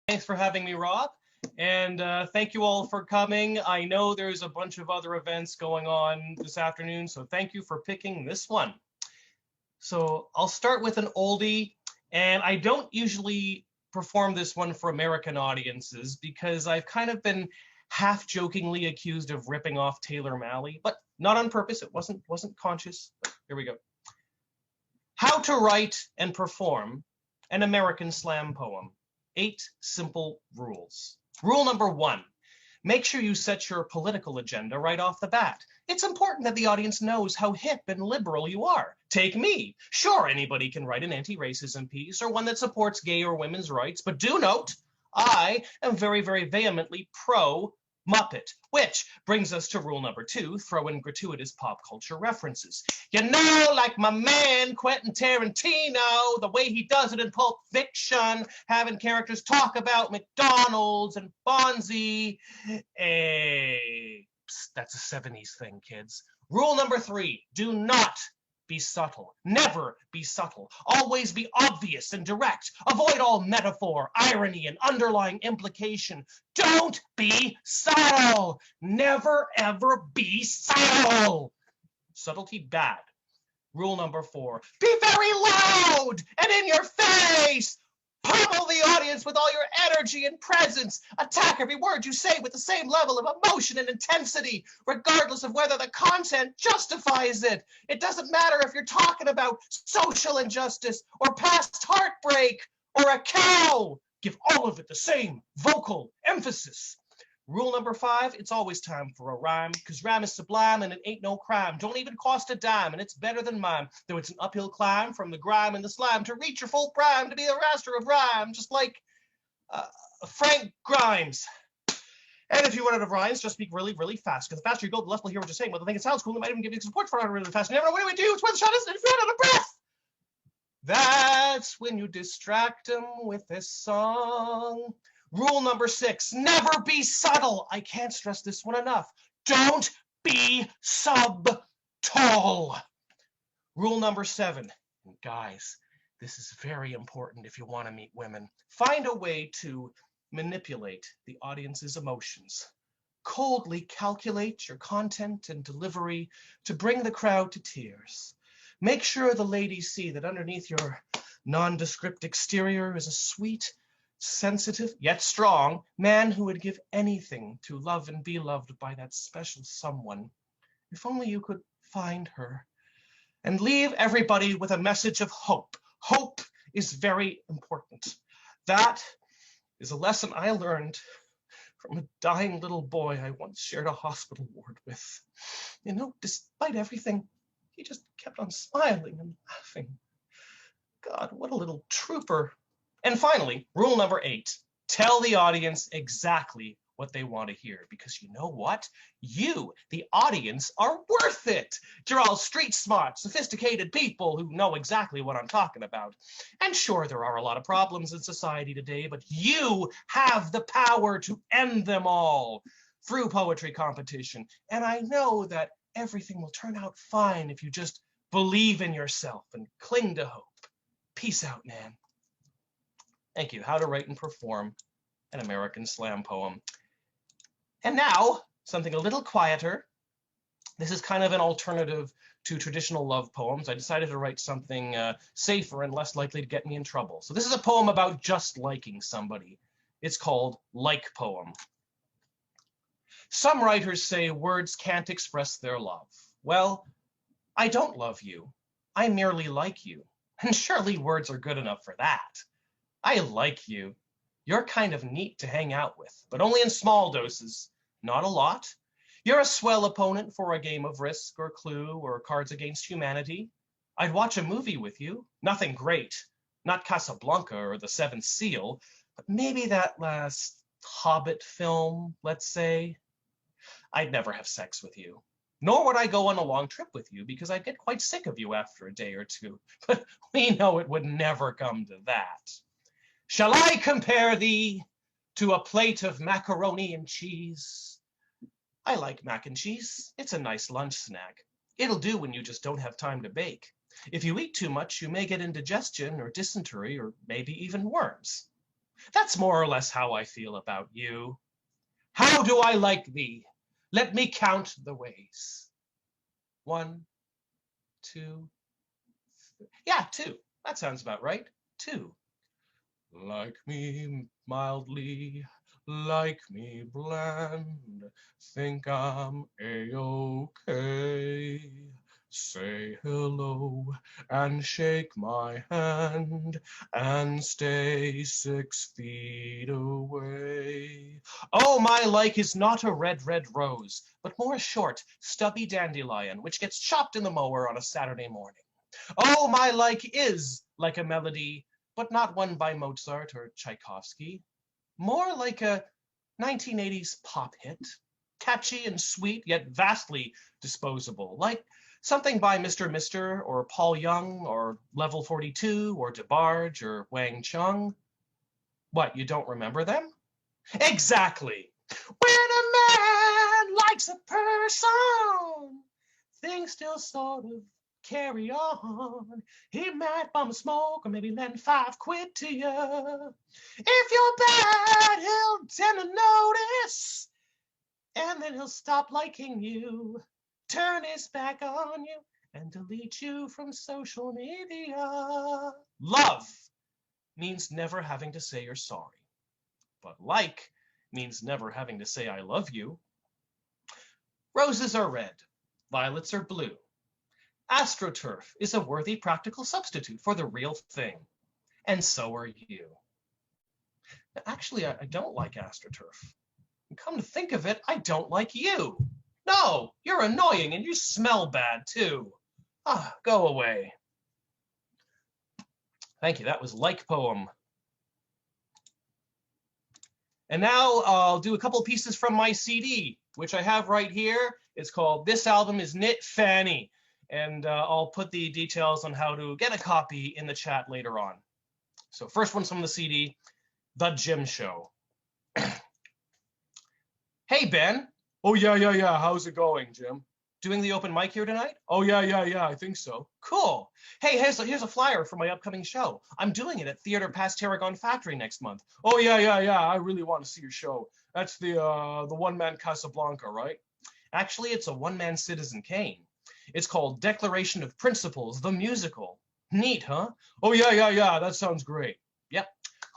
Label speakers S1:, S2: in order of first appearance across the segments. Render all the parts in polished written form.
S1: Thanks for having me, Rob. And thank you all for coming. I know there's a bunch of other events going on this afternoon, so thank you for picking this one. So I'll start with an oldie, and I don't usually perform this one for American audiences because I've kind of been half-jokingly accused of ripping off Taylor Malley, but not on purpose. It wasn't conscious. But here we go. How to write and perform an American slam poem. 8 simple rules. Rule number 1, make sure you set your political agenda right off the bat. It's important that the audience knows how hip and liberal you are. Take me. Sure, anybody can write an anti-racism piece or one that supports gay or women's rights, but do note, I am very, very vehemently pro-Muppet, which brings us to rule number 2, throw in gratuitous pop culture references. You know, like my man Quentin Tarantino, the way he does it in Pulp Fiction, having characters talk about McDonald's and Fonzie. Hey, that's a 70s thing, kids. Rule number 3, do not be subtle. Never be subtle. Always be obvious and direct. Avoid all metaphor, irony, and underlying implication. Don't be subtle. Never, ever be subtle. Subtlety bad. Rule number 4, be very loud and in your face. Pummel the audience with all your energy and presence. Attack every word you say with the same level of emotion and intensity, regardless of whether the content justifies it. It doesn't matter if you're talking about social injustice or past heartbreak or a cow. Give all of it the same vocal emphasis. Rule number 5, it's always time for a rhyme, because rhyme is sublime and it ain't no crime. Don't even cost a dime, and it's better than mine, though it's an uphill climb from the grime and the slime to reach your full prime, to be the master of rhyme, just like Frank Grimes. And if you run out of rhymes, just speak really, really fast, because the faster you go, the less we'll hear what you're saying. Well, they think it sounds cool, they might even give you support for it really fast. You never know what do. It's where the shot is, and if you run out of breath, that's when you distract them with this song. Rule number 6, never be subtle. I can't stress this one enough. Don't be subtle. Rule number 7, and guys, this is very important if you want to meet women. Find a way to manipulate the audience's emotions. Coldly calculate your content and delivery to bring the crowd to tears. Make sure the ladies see that underneath your nondescript exterior is a sweet, sensitive, yet strong man who would give anything to love and be loved by that special someone. If only you could find her. And leave everybody with a message of hope. Hope is very important. That is a lesson I learned from a dying little boy I once shared a hospital ward with. You know, despite everything, he just kept on smiling and laughing. God, what a little trooper. And finally, rule number 8, tell the audience exactly what they want to hear, because you know what? You, the audience, are worth it. You're all street smart, sophisticated people who know exactly what I'm talking about. And sure, there are a lot of problems in society today, but you have the power to end them all through poetry competition. And I know that everything will turn out fine if you just believe in yourself and cling to hope. Peace out, man. Thank you. How to write and perform an American slam poem. And now, something a little quieter. This is kind of an alternative to traditional love poems. I decided to write something safer and less likely to get me in trouble. So this is a poem about just liking somebody. It's called Like Poem. Some writers say words can't express their love. Well, I don't love you. I merely like you. And surely words are good enough for that. I like you. You're kind of neat to hang out with, but only in small doses, not a lot. You're a swell opponent for a game of Risk or Clue or Cards Against Humanity. I'd watch a movie with you. Nothing great. Not Casablanca or The Seventh Seal, but maybe that last Hobbit film, let's say. I'd never have sex with you. Nor would I go on a long trip with you, because I'd get quite sick of you after a day or two. But we know it would never come to that. Shall I compare thee to a plate of macaroni and cheese? I like mac and cheese. It's a nice lunch snack. It'll do when you just don't have time to bake. If you eat too much, you may get indigestion or dysentery or maybe even worms. That's more or less how I feel about you. How do I like thee? Let me count the ways. 1, 2, 3. Yeah, 2. That sounds about right. 2. Like me mildly, like me bland, think I'm a-okay. Say hello and shake my hand and stay 6 feet away. Oh, my like is not a red, red rose, but more a short, stubby dandelion, which gets chopped in the mower on a Saturday morning. Oh, my like is like a melody, but not one by Mozart or Tchaikovsky. More like a 1980s pop hit, catchy and sweet, yet vastly disposable, like something by Mr. Mister or Paul Young or Level 42 or DeBarge or Wang Chung. What, you don't remember them? Exactly. When a man likes a person, things still sort of carry on. He might bum a smoke or maybe lend 5 quid to you. If you're bad, he'll tend to notice, and then he'll stop liking you, turn his back on you, and delete you from social media. Love means never having to say you're sorry, but like means never having to say I love you. Roses are red, violets are blue. AstroTurf is a worthy practical substitute for the real thing, and so are you. Actually, I don't like AstroTurf. And come to think of it, I don't like you. No, you're annoying and you smell bad too. Ah, go away. Thank you, that was Like Poem. And now I'll do a couple pieces from my CD, which I have right here. It's called This Album is Knit Fanny. And I'll put the details on how to get a copy in the chat later on. So first one's from the CD, The Jim Show. Hey, Ben. Oh, yeah. How's it going, Jim? Doing the open mic here tonight? Oh, yeah. I think so. Cool. Hey, here's a flyer for my upcoming show. I'm doing it at Theater Past Tarragon Factory next month. Oh, yeah. I really want to see your show. That's the one-man Casablanca, right? Actually, it's a one-man Citizen Kane. It's called Declaration of Principles, the musical. Neat, huh? Oh, yeah. That sounds great. Yep.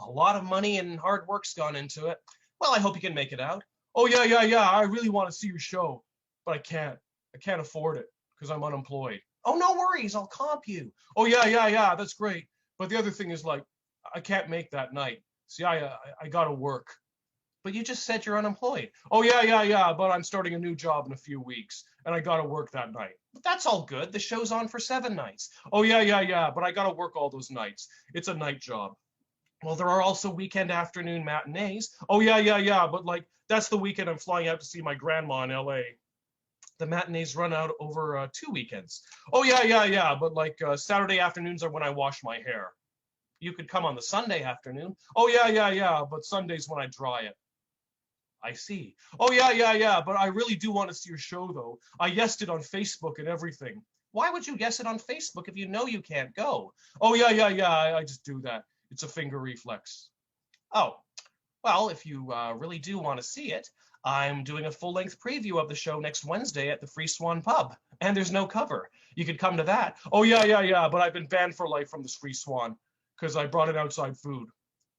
S1: A lot of money and hard work's gone into it. Well, I hope you can make it out. Oh, yeah. I really want to see your show, but I can't. I can't afford it because I'm unemployed. Oh, no worries. I'll comp you. Oh, yeah. That's great. But the other thing is, like, I can't make that night. See, I got to work. But you just said you're unemployed. Oh, yeah. But I'm starting a new job in a few weeks, and I got to work that night. But that's all good. The show's on for 7 nights. Oh, yeah. But I got to work all those nights. It's a night job. Well, there are also weekend afternoon matinees. Oh, yeah. But, like, that's the weekend I'm flying out to see my grandma in L.A. The matinees run out over 2 weekends. Oh, yeah. But, like, Saturday afternoons are when I wash my hair. You could come on the Sunday afternoon. Oh, yeah. But Sunday's when I dry it. I see. Oh, yeah. But I really do want to see your show, though. I yesed it on Facebook and everything. Why would you yes it on Facebook if you know you can't go? Oh, yeah. I just do that. It's a finger reflex. Oh, well, if you really do want to see it, I'm doing a full-length preview of the show next Wednesday at the Free Swan Pub, and there's no cover. You could come to that. Oh, yeah, but I've been banned for life from this Free Swan because I brought in outside food.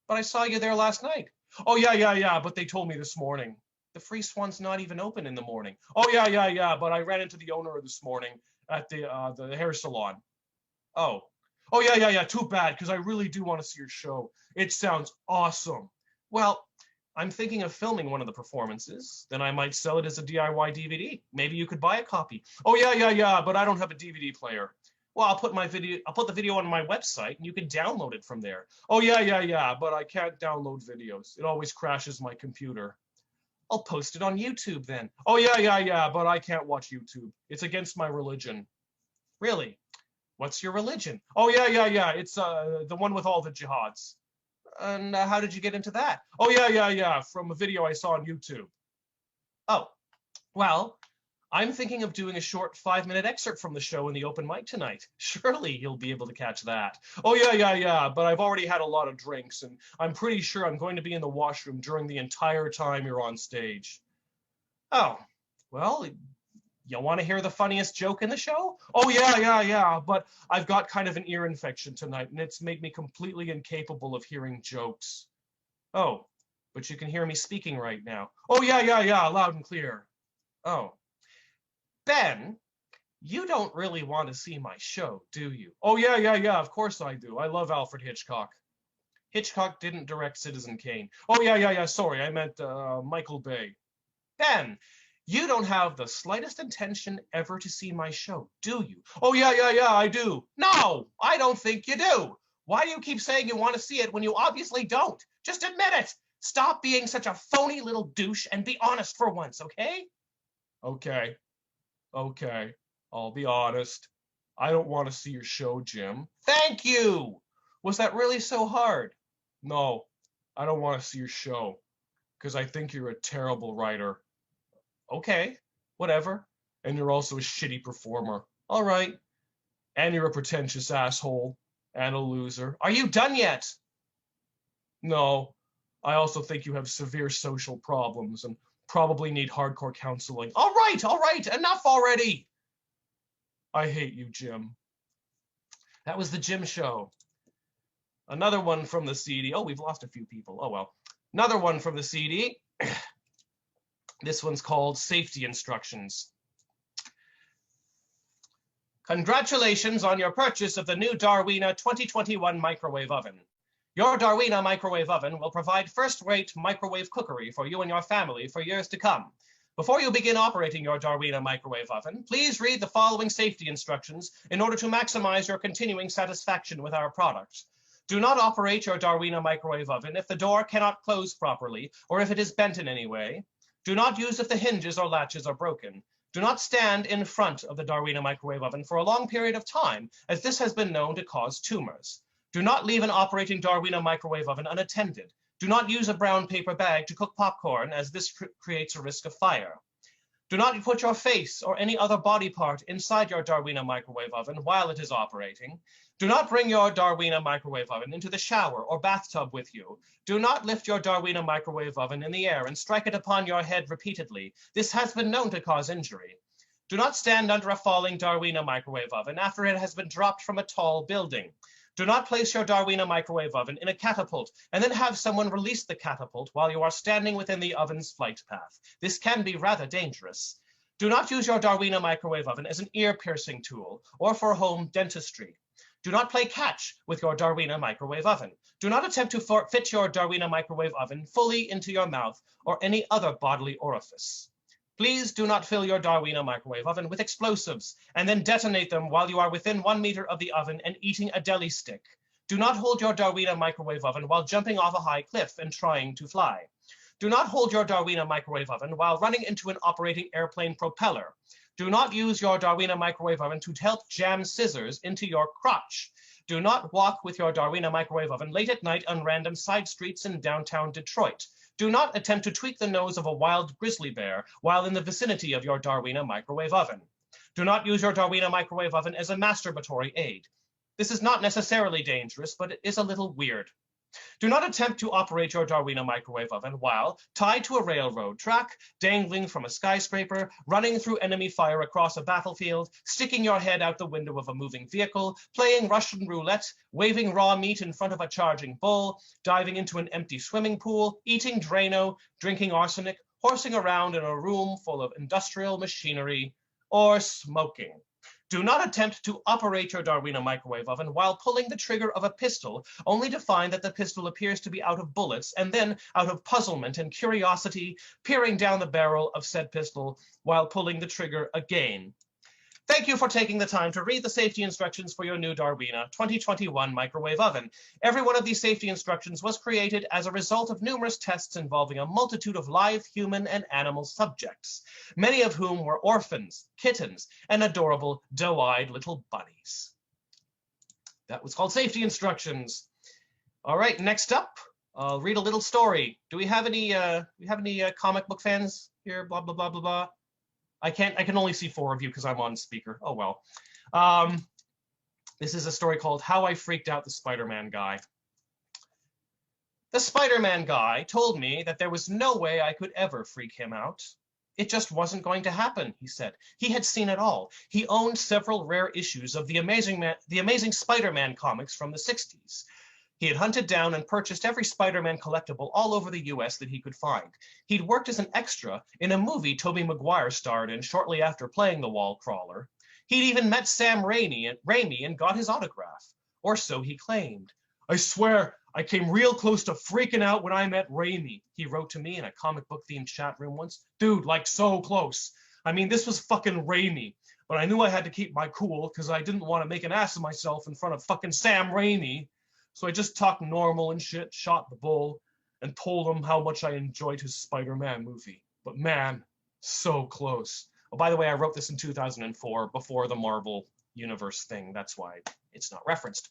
S1: But I saw you there last night. Oh, yeah, but they told me this morning. The Free Swan's not even open in the morning. Oh, yeah, but I ran into the owner this morning at the hair salon. Oh, yeah, too bad, because I really do want to see your show. It sounds awesome. Well, I'm thinking of filming one of the performances. Then I might sell it as a DIY DVD. Maybe you could buy a copy. Oh, yeah, but I don't have a DVD player. Well, I'll put the video on my website and you can download it from there. Oh, yeah, but I can't download videos. It always crashes my computer. I'll post it on YouTube then. Oh, yeah, but I can't watch YouTube. It's against my religion. Really? What's your religion? Oh, yeah. It's the one with all the jihads. And how did you get into that? Oh, yeah, from a video I saw on YouTube. Oh, well, I'm thinking of doing a short 5-minute excerpt from the show in the open mic tonight. Surely you'll be able to catch that. Oh, yeah, but I've already had a lot of drinks, and I'm pretty sure I'm going to be in the washroom during the entire time you're on stage. Oh, well, you want to hear the funniest joke in the show? Oh, yeah, but I've got kind of an ear infection tonight, and it's made me completely incapable of hearing jokes. Oh, but you can hear me speaking right now. Oh, yeah, loud and clear. Oh. Ben, you don't really want to see my show, do you? Oh, yeah, of course I do. I love Alfred Hitchcock. Hitchcock didn't direct Citizen Kane. Oh, yeah, sorry, I meant Michael Bay. Ben, you don't have the slightest intention ever to see my show, do you? Oh, yeah, I do. No, I don't think you do. Why do you keep saying you want to see it when you obviously don't? Just admit it. Stop being such a phony little douche and be honest for once, okay? Okay, I'll be honest. I don't want to see your show, Jim. Thank you! Was that really so hard? No, I don't want to see your show, because I think you're a terrible writer. Okay, whatever. And you're also a shitty performer. All right. And you're a pretentious asshole and a loser. Are you done yet? No, I also think you have severe social problems and probably need hardcore counseling. All right, enough already. I hate you, Jim. That was the Jim Show. Another one from the CD. Oh, we've lost a few people. Oh, well. Another one from the CD. This one's called Safety Instructions. Congratulations on your purchase of the new Darwina 2021 microwave oven. Your Darwina microwave oven will provide first-rate microwave cookery for you and your family for years to come. Before you begin operating your Darwina microwave oven, please read the following safety instructions in order to maximize your continuing satisfaction with our products. Do not operate your Darwina microwave oven if the door cannot close properly or if it is bent in any way. Do not use if the hinges or latches are broken. Do not stand in front of the Darwina microwave oven for a long period of time, as this has been known to cause tumors. Do not leave an operating Darwina microwave oven unattended. Do not use a brown paper bag to cook popcorn, as this creates a risk of fire. Do not put your face or any other body part inside your Darwina microwave oven while it is operating. Do not bring your Darwina microwave oven into the shower or bathtub with you. Do not lift your Darwina microwave oven in the air and strike it upon your head repeatedly. This has been known to cause injury. Do not stand under a falling Darwina microwave oven after it has been dropped from a tall building. Do not place your Darwina microwave oven in a catapult and then have someone release the catapult while you are standing within the oven's flight path. This can be rather dangerous. Do not use your Darwina microwave oven as an ear-piercing tool or for home dentistry. Do not play catch with your Darwina microwave oven. Do not attempt to fit your Darwina microwave oven fully into your mouth or any other bodily orifice. Please do not fill your Darwina microwave oven with explosives and then detonate them while you are within 1 meter of the oven and eating a deli stick. Do not hold your Darwina microwave oven while jumping off a high cliff and trying to fly. Do not hold your Darwina microwave oven while running into an operating airplane propeller. Do not use your Darwina microwave oven to help jam scissors into your crotch. Do not walk with your Darwina microwave oven late at night on random side streets in downtown Detroit. Do not attempt to tweak the nose of a wild grizzly bear while in the vicinity of your Darwina microwave oven. Do not use your Darwina microwave oven as a masturbatory aid. This is not necessarily dangerous, but it is a little weird. Do not attempt to operate your Darwina microwave oven while tied to a railroad track, dangling from a skyscraper, running through enemy fire across a battlefield, sticking your head out the window of a moving vehicle, playing Russian roulette, waving raw meat in front of a charging bull, diving into an empty swimming pool, eating Drano, drinking arsenic, horsing around in a room full of industrial machinery, or smoking. Do not attempt to operate your Darwina microwave oven while pulling the trigger of a pistol, only to find that the pistol appears to be out of bullets, and then, out of puzzlement and curiosity, peering down the barrel of said pistol while pulling the trigger again. Thank you for taking the time to read the safety instructions for your new Darwina 2021 microwave oven. Every one of these safety instructions was created as a result of numerous tests involving a multitude of live human and animal subjects, many of whom were orphans, kittens, and adorable doe-eyed little bunnies. That was called safety instructions. All right, next up, I'll read a little story. Do we have any comic book fans here? Blah, blah, blah, blah, blah. I can only see 4 of you because I'm on speaker. Oh, well. This is a story called How I Freaked Out the Spider-Man Guy. The Spider-Man Guy told me that there was no way I could ever freak him out. It just wasn't going to happen, he said. He had seen it all. He owned several rare issues of the Amazing Spider-Man comics from the 60s. He had hunted down and purchased every Spider-Man collectible all over the US that he could find. He'd worked as an extra in a movie Tobey Maguire starred in shortly after playing the wall crawler. He'd even met Sam Raimi and got his autograph. Or so he claimed. I swear, I came real close to freaking out when I met Raimi, he wrote to me in a comic book themed chat room once. Dude, like so close. I mean, this was fucking Raimi, but I knew I had to keep my cool because I didn't want to make an ass of myself in front of fucking Sam Raimi. So I just talked normal and shit, shot the bull, and told him how much I enjoyed his Spider-Man movie. But man, so close. Oh, by the way, I wrote this in 2004 before the Marvel Universe thing. That's why it's not referenced.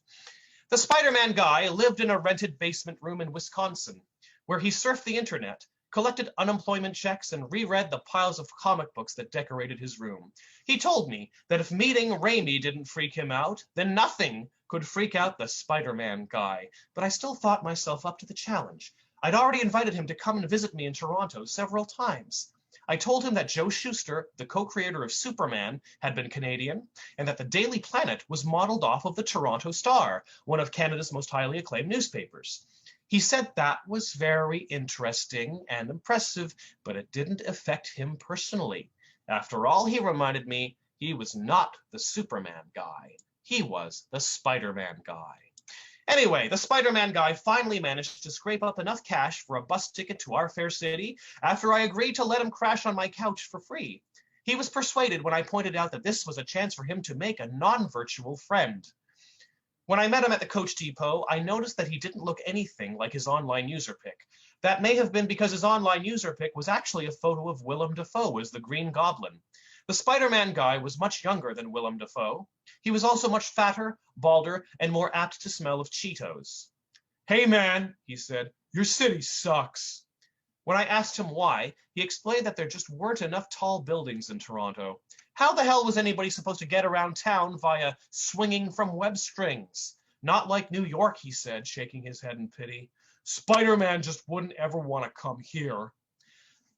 S1: The Spider-Man Guy lived in a rented basement room in Wisconsin, where he surfed the internet, collected unemployment checks, and reread the piles of comic books that decorated his room. He told me that if meeting Raimi didn't freak him out, then nothing could freak out the Spider-Man Guy. But I still thought myself up to the challenge. I'd already invited him to come and visit me in Toronto several times. I told him that Joe Shuster, the co-creator of Superman, had been Canadian, and that the Daily Planet was modeled off of the Toronto Star, one of Canada's most highly acclaimed newspapers. He said that was very interesting and impressive, but it didn't affect him personally. After all, he reminded me, he was not the Superman Guy. He was the Spider-Man Guy. Anyway, the Spider-Man Guy finally managed to scrape up enough cash for a bus ticket to our fair city after I agreed to let him crash on my couch for free. He was persuaded when I pointed out that this was a chance for him to make a non-virtual friend. When I met him at the Coach Depot, I noticed that he didn't look anything like his online user pic. That may have been because his online user pic was actually a photo of Willem Dafoe as the Green Goblin. The Spider-Man Guy was much younger than Willem Dafoe. He was also much fatter, balder, and more apt to smell of Cheetos. Hey man, he said, your city sucks. When I asked him why, he explained that there just weren't enough tall buildings in Toronto. How the hell was anybody supposed to get around town via swinging from web strings? Not like New York, he said, shaking his head in pity. Spider-Man just wouldn't ever want to come here.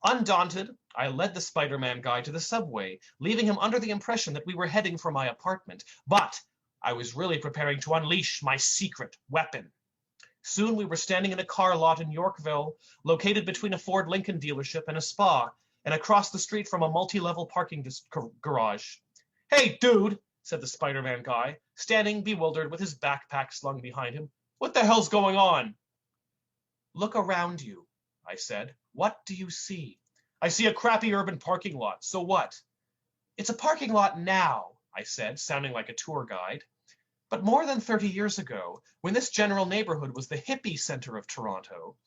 S1: Undaunted, I led the Spider-Man Guy to the subway, leaving him under the impression that we were heading for my apartment. But I was really preparing to unleash my secret weapon. Soon we were standing in a car lot in Yorkville, located between a Ford Lincoln dealership and a spa, and across the street from a multi-level parking garage. Hey, dude, said the Spider-Man Guy, standing bewildered with his backpack slung behind him. What the hell's going on? Look around you, I said. What do you see? I see a crappy urban parking lot. So what? It's a parking lot now, I said, sounding like a tour guide. But more than 30 years ago, when this general neighborhood was the hippie center of Toronto,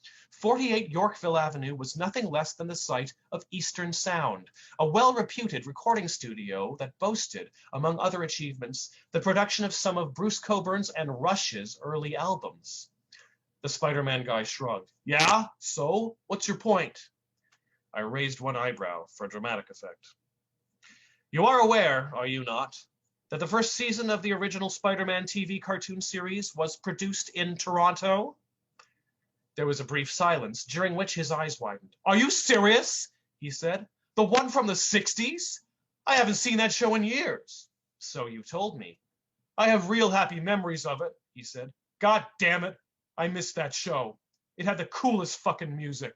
S1: 48 Yorkville Avenue was nothing less than the site of Eastern Sound, a well-reputed recording studio that boasted, among other achievements, the production of some of Bruce Coburn's and Rush's early albums. The Spider-Man Guy shrugged. Yeah? So? What's your point? I raised one eyebrow for dramatic effect. You are aware, are you not, that the first season of the original Spider-Man TV cartoon series was produced in Toronto? There was a brief silence, during which his eyes widened. Are you serious? He said. The one from the 60s? I haven't seen that show in years. So you told me. I have real happy memories of it, he said. God damn it. I missed that show. It had the coolest fucking music.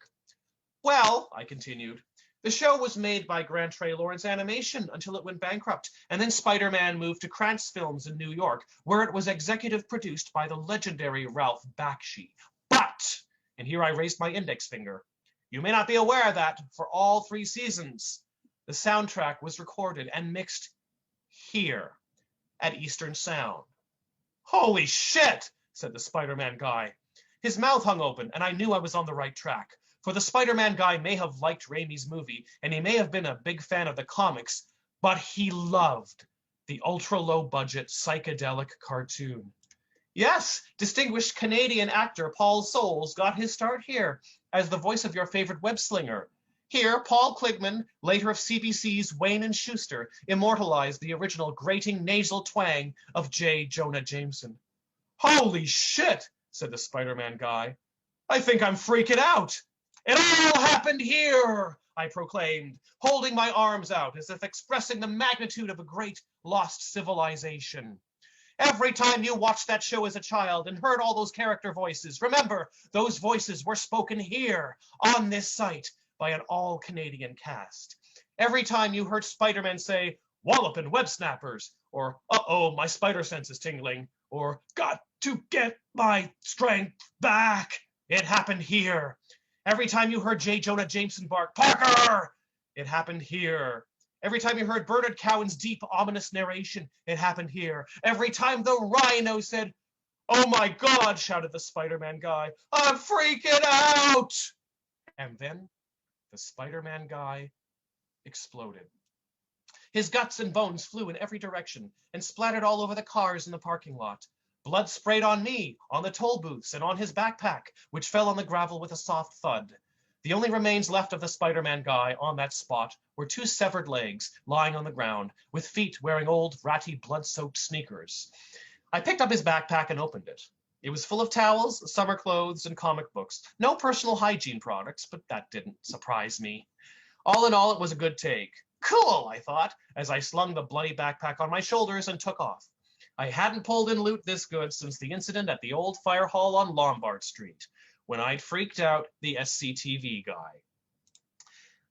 S1: Well, I continued, the show was made by Grant Trey Lawrence Animation until it went bankrupt, and then Spider-Man moved to Krantz Films in New York, where it was executive produced by the legendary Ralph Bakshi. But, and here I raised my index finger, you may not be aware that, for all 3 seasons, the soundtrack was recorded and mixed here, at Eastern Sound. Holy shit, said the Spider-Man Guy. His mouth hung open, and I knew I was on the right track. For the Spider-Man Guy may have liked Raimi's movie, and he may have been a big fan of the comics, but he loved the ultra-low-budget psychedelic cartoon. Yes, distinguished Canadian actor Paul Soles got his start here as the voice of your favorite web-slinger. Here, Paul Kligman, later of CBC's Wayne and Schuster, immortalized the original grating nasal twang of J. Jonah Jameson. Holy shit, said the Spider-Man guy. I think I'm freaking out. It all happened here, I proclaimed, holding my arms out as if expressing the magnitude of a great lost civilization. Every time you watched that show as a child and heard all those character voices, remember, those voices were spoken here, on this site, by an all-Canadian cast. Every time you heard Spider-Man say, wallop and web snappers, or uh-oh, my spider sense is tingling, or got to get my strength back, it happened here. Every time you heard J. Jonah Jameson bark, Parker, it happened here. Every time you heard Bernard Cowan's deep, ominous narration, it happened here. Every time the Rhino said, oh my God, shouted the Spider-Man guy, I'm freaking out. And then the Spider-Man guy exploded. His guts and bones flew in every direction and splattered all over the cars in the parking lot. Blood sprayed on me, on the toll booths, and on his backpack, which fell on the gravel with a soft thud. The only remains left of the Spider-Man guy on that spot were 2 severed legs lying on the ground, with feet wearing old, ratty, blood-soaked sneakers. I picked up his backpack and opened it. It was full of towels, summer clothes, and comic books. No personal hygiene products, but that didn't surprise me. All in all, it was a good take. Cool, I thought, as I slung the bloody backpack on my shoulders and took off. I hadn't pulled in loot this good since the incident at the old fire hall on Lombard Street, when I'd freaked out the SCTV guy.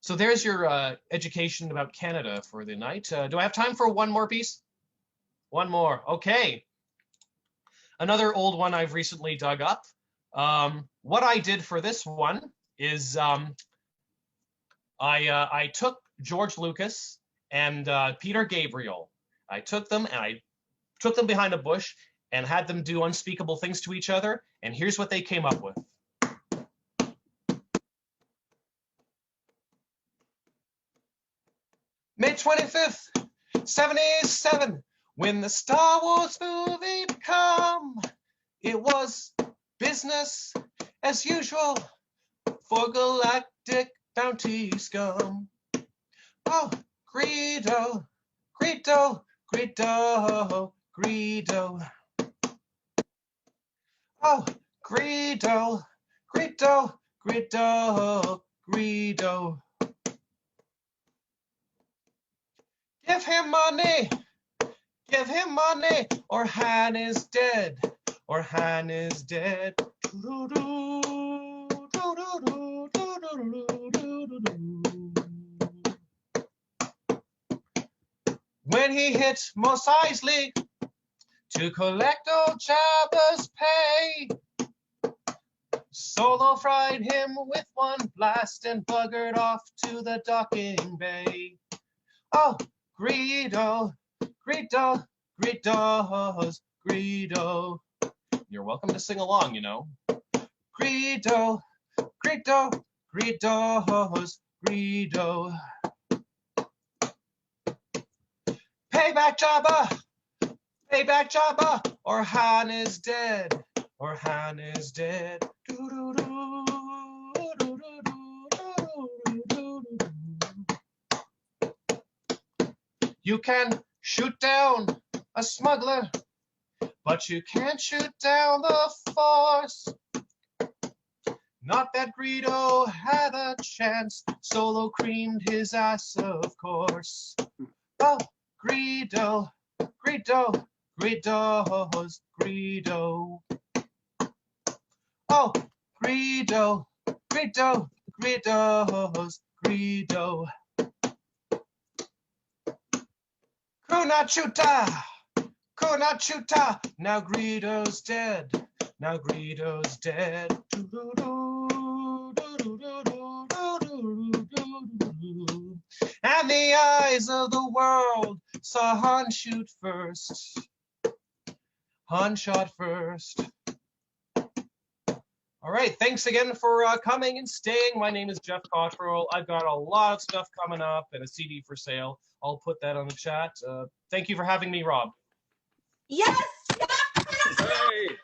S1: So there's your education about Canada for the night. Do I have time for one more piece? One more, okay. Another old one I've recently dug up. What I did for this one is I took George Lucas and Peter Gabriel. I took them behind a bush and had them do unspeakable things to each other. And here's what they came up with. May 25th, 77, when the Star Wars movie come, it was business as usual for galactic bounty scum. Oh, Greedo, Greedo, Greedo, Greedo. Oh, Greedo, Greedo, Greedo, Greedo. Give him money, or Han is dead, or Han is dead. When he hit Mos Eisley to collect old Jabba's pay, Solo fried him with one blast and buggered off to the docking bay. Oh, Greedo, Greedo, Greedo's Greedo. You're welcome to sing along, you know. Greedo, Greedo, Greedo's Greedo. Payback Jabba, or Han is dead, or Han is dead. You can shoot down a smuggler, but you can't shoot down the Force. Not that Greedo had a chance, Solo creamed his ass, of course. Oh, Greedo, Greedo, Greedo's Greedo. Oh, Greedo, Greedo, Greedo's Greedo. Kunachuta, now Greedo's dead, now Greedo's dead. And the eyes of the world saw Han shoot first. Han shot first. All right, thanks again for coming and staying. My name is Jeff Cottrill. I've got a lot of stuff coming up and a CD for sale. I'll put that on the chat. Thank you for having me, Rob.
S2: Yes! Yes!
S3: Hey!